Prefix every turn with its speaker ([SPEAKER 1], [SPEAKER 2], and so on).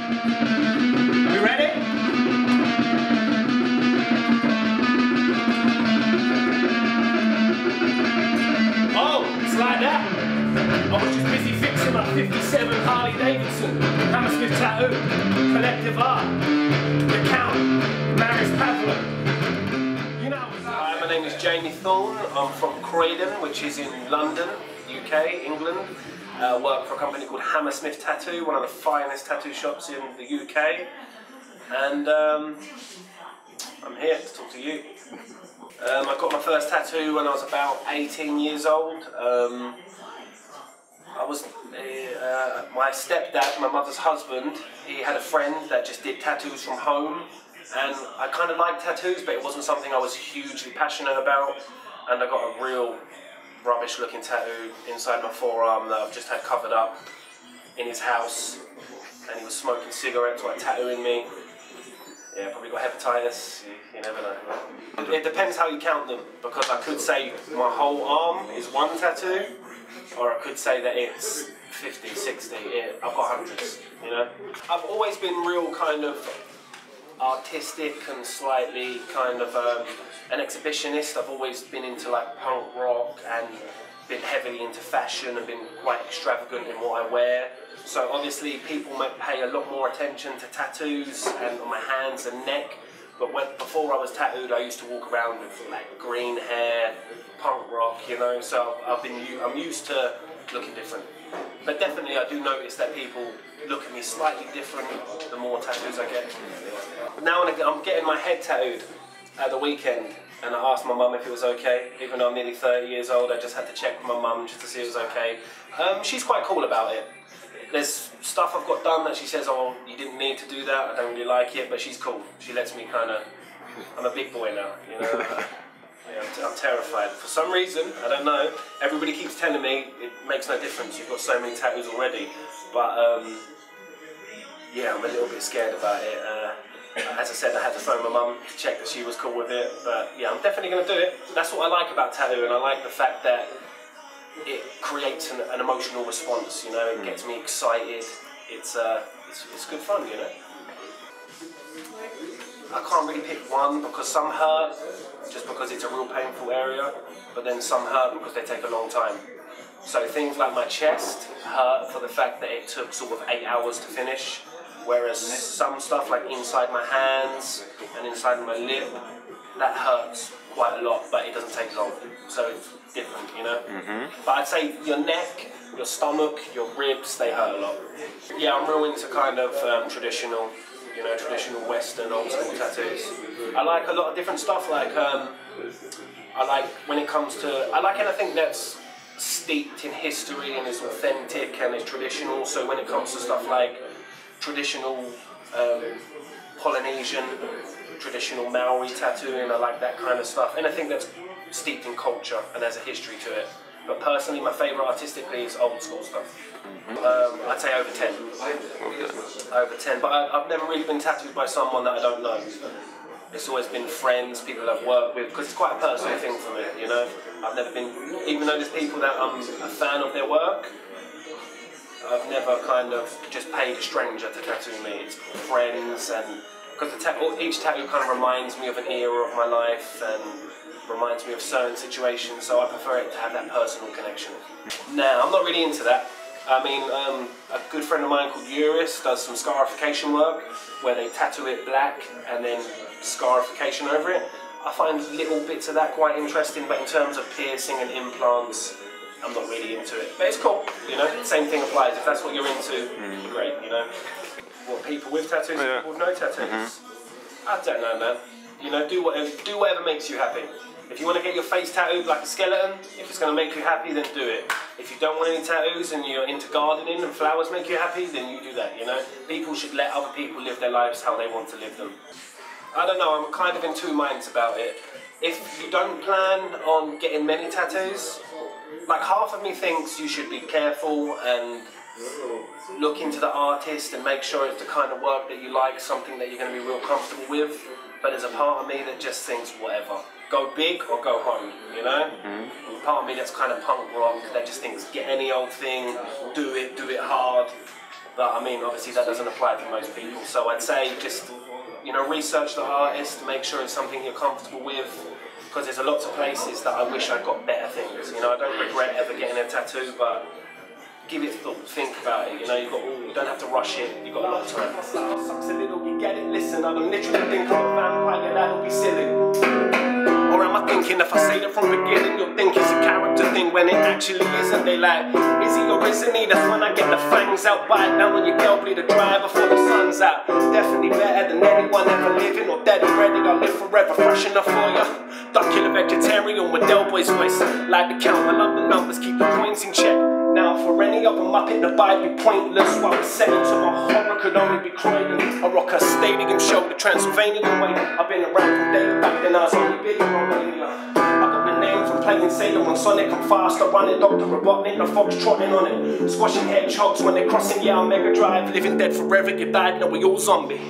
[SPEAKER 1] Are we ready? Oh, it's like that. I was just busy fixing my 57 Harley Davidson, Hammersmith tattoo, collective art, the Count, Maris Pavlo. You know. Hi, my name is Jamie Thorn. I'm from Croydon, which is in London, UK, England. Work for a company called Hammersmith Tattoo, one of the finest tattoo shops in the UK. And I'm here to talk to you. I got my first tattoo when I was about 18 years old. My stepdad, my mother's husband, he had a friend that just did tattoos from home. And I kind of liked tattoos, but it wasn't something I was hugely passionate about. And I got a real rubbish looking tattoo inside my forearm that I've just had covered up in his house. And he was smoking cigarettes while tattooing me. Yeah, probably got hepatitis, you never know. It depends how you count them, because I could say my whole arm is one tattoo, or I could say that it's 50, 60, I've got hundreds, you know. I've always been real kind of artistic and slightly kind of an exhibitionist. I've always been into like punk rock and been heavily into fashion and been quite extravagant in what I wear. So obviously people might pay a lot more attention to tattoos and on my hands and neck. But before I was tattooed, I used to walk around with like green hair, punk rock, you know. So I'm used to looking different. But definitely I do notice that people look at me slightly different the more tattoos I get. Now I'm getting my head tattooed at the weekend, and I asked my mum if it was okay. Even though I'm nearly 30 years old, I just had to check with my mum just to see it was okay. She's quite cool about it. There's stuff I've got done that she says, oh, you didn't need to do that, I don't really like it, but she's cool. She lets me kind of, I'm a big boy now, you know. Yeah, I'm terrified. For some reason, I don't know, everybody keeps telling me it makes no difference, you've got so many tattoos already. But yeah, I'm a little bit scared about it. As I said, I had to phone my mum to check that she was cool with it. But yeah, I'm definitely going to do it. That's what I like about tattooing. I like the fact that it creates an emotional response, you know, it gets me excited. It's good fun, you know. I can't really pick one because some hurt just because it's a real painful area, but then some hurt because they take a long time. So things like my chest hurt for the fact that it took sort of 8 hours to finish, whereas some stuff like inside my hands and inside my lip, that hurts quite a lot, but it doesn't take long. So it's different, you know. But I'd say your neck, your stomach, your ribs, they hurt a lot. Yeah, I'm real into kind of traditional, you know, traditional Western old school tattoos. I like a lot of different stuff. Like I like when it comes to, I like anything that's steeped in history and is authentic and is traditional. So when it comes to stuff like traditional Polynesian, traditional Maori tattooing, I like that kind of stuff. Anything that's steeped in culture and has a history to it. But personally, my favourite artistically is old school stuff. I'd say over 10. Over 10, but I've never really been tattooed by someone that I don't know. It's always been friends, people I've worked with, because it's quite a personal thing for me, you know. I've never been, even though there's people that I'm a fan of their work, I've never kind of just paid a stranger to tattoo me. It's friends, and because each tattoo kind of reminds me of an era of my life and reminds me of certain situations, so I prefer it to have that personal connection. Now, I'm not really into that. I mean, a good friend of mine called Uris does some scarification work where they tattoo it black and then scarification over it. I find little bits of that quite interesting, but in terms of piercing and implants, I'm not really into it. But it's cool, you know, same thing applies. If that's what you're into, great, you know. What, people with tattoos, people with no tattoos? I don't know, man. You know, do whatever makes you happy. If you want to get your face tattooed like a skeleton, if it's going to make you happy, then do it. If you don't want any tattoos and you're into gardening and flowers make you happy, then you do that, you know. People should let other people live their lives how they want to live them. I don't know, I'm kind of in two minds about it. If you don't plan on getting many tattoos, like half of me thinks you should be careful and look into the artist and make sure it's the kind of work that you like, something that you're going to be real comfortable with. But there's a part of me that just thinks, whatever. Go big or go home, you know? Part of me that's kind of punk rock, that just thinks, get any old thing, do it hard. But I mean, obviously that doesn't apply to most people. So I'd say just, you know, research the artist, make sure it's something you're comfortable with. Because there's a lot of places that I wish I got better things. You know, I don't regret ever getting a tattoo, but give it thought, think about it. You know, you don't have to rush it. You've got a lot of time. Sucks a little, you get it. Listen, I don't literally think I'm a vampire. That'll be silly. Or am I thinking if I say that from the beginning, you'll think it's a character thing when it actually isn't? They like, is he or isn't he? That's when I get the fangs out, bite down on your girl, bleed a dry before the sun's out. Definitely better than anyone ever living or dead already. I'll live forever, fresh enough for ya. Don't kill a vegetarian with Del Boy's voice. Like the count, I love the numbers, keep the coins in check. Now for any of them up in the bite be pointless. While we're setting to my horror could only be Croydon. I rock a stadium show, the Transylvanian way. I've been around from day back then I was only big in Romania. I got the name from playing Sailor on Sonic. I'm fast, I run it, Dr. Robotnik, the fox trotting on it. Squashing hedgehogs when they're crossing, yeah, on Mega Drive. Living dead forever, you died, no we all zombie.